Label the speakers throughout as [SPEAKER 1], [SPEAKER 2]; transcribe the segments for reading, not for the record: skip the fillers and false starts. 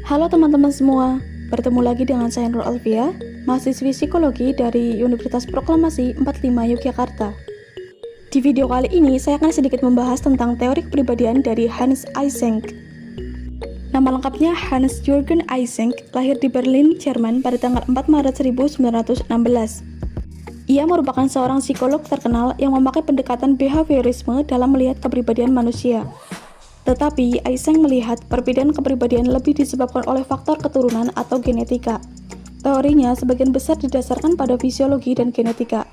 [SPEAKER 1] Halo teman-teman semua, bertemu lagi dengan saya Nur Alfia, mahasiswi psikologi dari Universitas Proklamasi 45 Yogyakarta. Di video kali ini, saya akan sedikit membahas tentang teori kepribadian dari Hans Eysenck. Nama lengkapnya Hans Jürgen Eysenck, lahir di Berlin, Jerman pada tanggal 4 Maret 1916. Ia merupakan seorang psikolog terkenal yang memakai pendekatan behaviorisme dalam melihat kepribadian manusia. Tetapi, Eysenck melihat perbedaan kepribadian lebih disebabkan oleh faktor keturunan atau genetika. Teorinya sebagian besar didasarkan pada fisiologi dan genetika.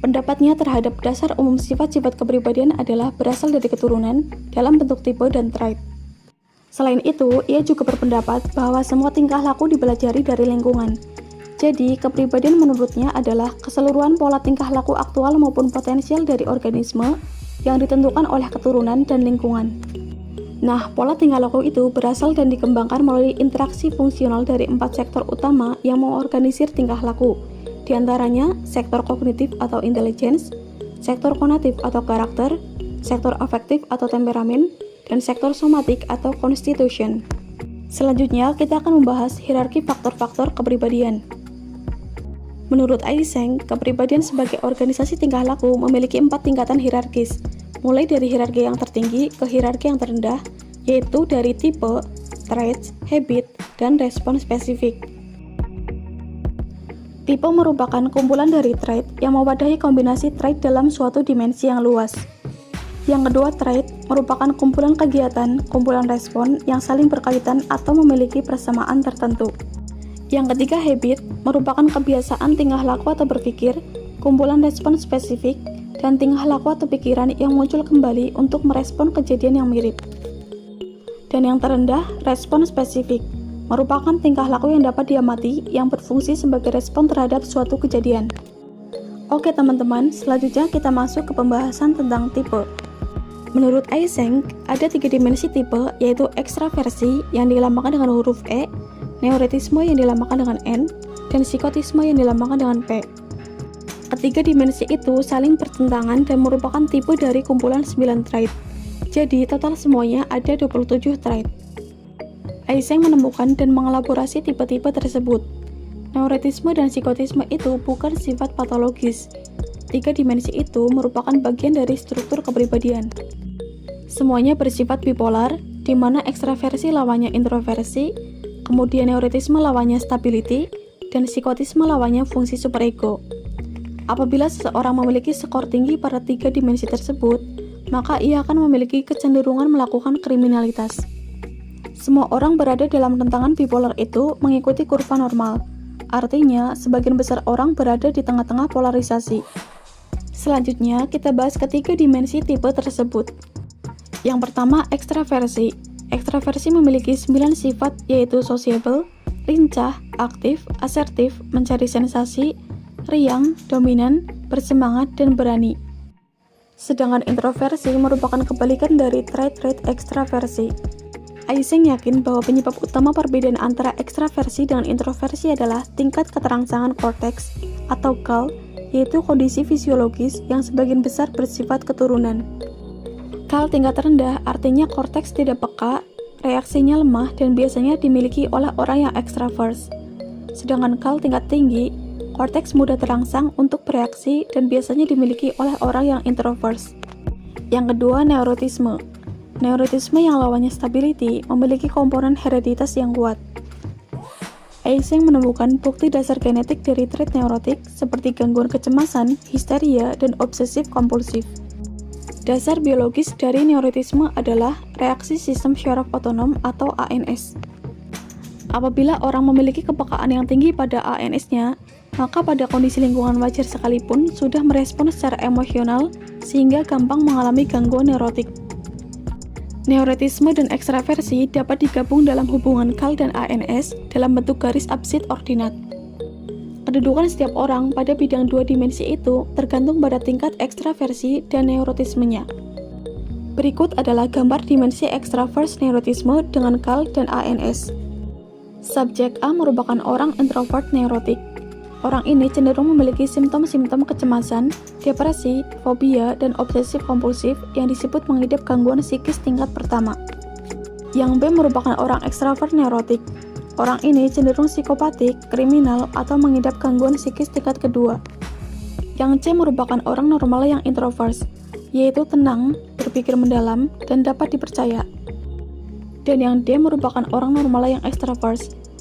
[SPEAKER 1] Pendapatnya terhadap dasar umum sifat-sifat kepribadian adalah berasal dari keturunan dalam bentuk tipe dan trait. Selain itu, ia juga berpendapat bahwa semua tingkah laku dipelajari dari lingkungan. Jadi, kepribadian menurutnya adalah keseluruhan pola tingkah laku aktual maupun potensial dari organisme yang ditentukan oleh keturunan dan lingkungan. Nah, pola tingkah laku itu berasal dan dikembangkan melalui interaksi fungsional dari 4 sektor utama yang mengorganisir tingkah laku, di antaranya sektor kognitif atau intelligence, sektor konatif atau karakter, sektor afektif atau temperamen, dan sektor somatik atau constitution. Selanjutnya, kita akan membahas hierarki faktor-faktor kepribadian. Menurut Eysenck, kepribadian sebagai organisasi tingkah laku memiliki 4 tingkatan hierarkis, mulai dari hierarki yang tertinggi ke hierarki yang terendah, yaitu dari tipe, traits, habit, dan respon spesifik. Tipe merupakan kumpulan dari trait yang mewadahi kombinasi trait dalam suatu dimensi yang luas. Yang kedua, trait merupakan kumpulan kegiatan, kumpulan respon yang saling berkaitan atau memiliki persamaan tertentu. Yang ketiga, habit merupakan kebiasaan tingkah laku atau berpikir, kumpulan respon spesifik, dan tingkah laku atau pikiran yang muncul kembali untuk merespon kejadian yang mirip. Dan yang terendah, respon spesifik, merupakan tingkah laku yang dapat diamati yang berfungsi sebagai respon terhadap suatu kejadian. Oke teman-teman, selanjutnya kita masuk ke pembahasan tentang tipe. Menurut Eysenck, ada 3 dimensi tipe, yaitu ekstraversi yang dilambangkan dengan huruf E, neurotisme yang dilambangkan dengan N, dan psikotisme yang dilambangkan dengan P. Ketiga dimensi itu saling bertentangan dan merupakan tipe dari kumpulan 9 trait. Jadi, total semuanya ada 27 trait. Eysenck menemukan dan mengelaborasi tipe-tipe tersebut. Neurotisme dan psikotisme itu bukan sifat patologis. 3 dimensi itu merupakan bagian dari struktur kepribadian. Semuanya bersifat bipolar, di mana ekstraversi lawannya introversi, kemudian neurotisme lawannya stability, dan psikotisme lawannya fungsi superego. Apabila seseorang memiliki skor tinggi pada 3 dimensi tersebut, maka ia akan memiliki kecenderungan melakukan kriminalitas. Semua orang berada dalam rentangan bipolar itu mengikuti kurva normal. Artinya, sebagian besar orang berada di tengah-tengah polarisasi. Selanjutnya, kita bahas ketiga dimensi tipe tersebut. Yang pertama, ekstraversi. Ekstraversi memiliki 9 sifat, yaitu sociable, lincah, aktif, asertif, mencari sensasi, riang, dominan, bersemangat, dan berani. Sedangkan introversi merupakan kebalikan dari trait-trait ekstraversi. Eysenck yakin bahwa penyebab utama perbedaan antara ekstraversi dengan introversi adalah tingkat keterangsangan korteks atau gal, yaitu kondisi fisiologis yang sebagian besar bersifat keturunan. Gal tingkat rendah artinya korteks tidak peka, reaksinya lemah dan biasanya dimiliki oleh orang yang ekstravert. Sedangkan gal tingkat tinggi, korteks mudah terangsang untuk bereaksi dan biasanya dimiliki oleh orang yang introvert. Yang kedua, neurotisme. Neurotisme yang lawannya stability memiliki komponen hereditas yang kuat. Eysenck menemukan bukti dasar genetik dari trait neurotik seperti gangguan kecemasan, histeria, dan obsesif kompulsif. Dasar biologis dari neurotisme adalah reaksi sistem syaraf otonom atau ANS. Apabila orang memiliki kepekaan yang tinggi pada ANS-nya, maka pada kondisi lingkungan wajar sekalipun sudah merespon secara emosional sehingga gampang mengalami gangguan neurotik. Neurotisme dan ekstraversi dapat digabung dalam hubungan gal dan ANS dalam bentuk garis absid ordinat. Kedudukan setiap orang pada bidang 2 dimensi itu tergantung pada tingkat ekstraversi dan neurotismenya. Berikut adalah gambar dimensi ekstravert neurotisme dengan gal dan ANS. Subjek A merupakan orang introvert neurotik. Orang ini cenderung memiliki simptom-simptom kecemasan, depresi, fobia, dan obsesif kompulsif yang disebut mengidap gangguan psikis tingkat pertama. Yang B merupakan orang ekstrovert neurotik. Orang ini cenderung psikopatik, kriminal, atau mengidap gangguan psikis tingkat kedua. Yang C merupakan orang normal yang introvert, yaitu tenang, berpikir mendalam, dan dapat dipercaya. Dan yang D merupakan orang normal yang ekstrovert,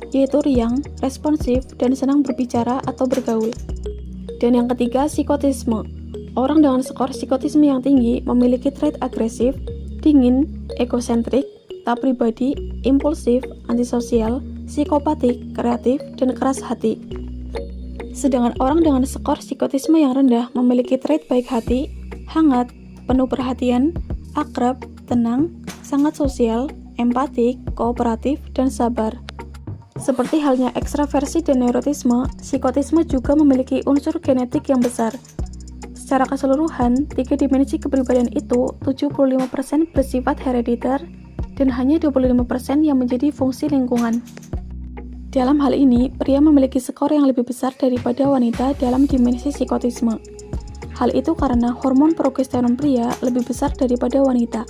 [SPEAKER 1] yaitu riang, responsif, dan senang berbicara atau bergaul. Dan yang ketiga, psikotisme. Orang dengan skor psikotisme yang tinggi memiliki trait agresif, dingin, egosentrik, tak pribadi, impulsif, antisosial, psikopatik, kreatif, dan keras hati. Sedangkan orang dengan skor psikotisme yang rendah memiliki trait baik hati, hangat, penuh perhatian, akrab, tenang, sangat sosial, empatik, kooperatif, dan sabar. Seperti halnya ekstraversi dan neurotisme, psikotisme juga memiliki unsur genetik yang besar. Secara keseluruhan, 3 dimensi kepribadian itu 75% bersifat herediter dan hanya 25% yang menjadi fungsi lingkungan. Dalam hal ini, pria memiliki skor yang lebih besar daripada wanita dalam dimensi psikotisme. Hal itu karena hormon progesteron pria lebih besar daripada wanita.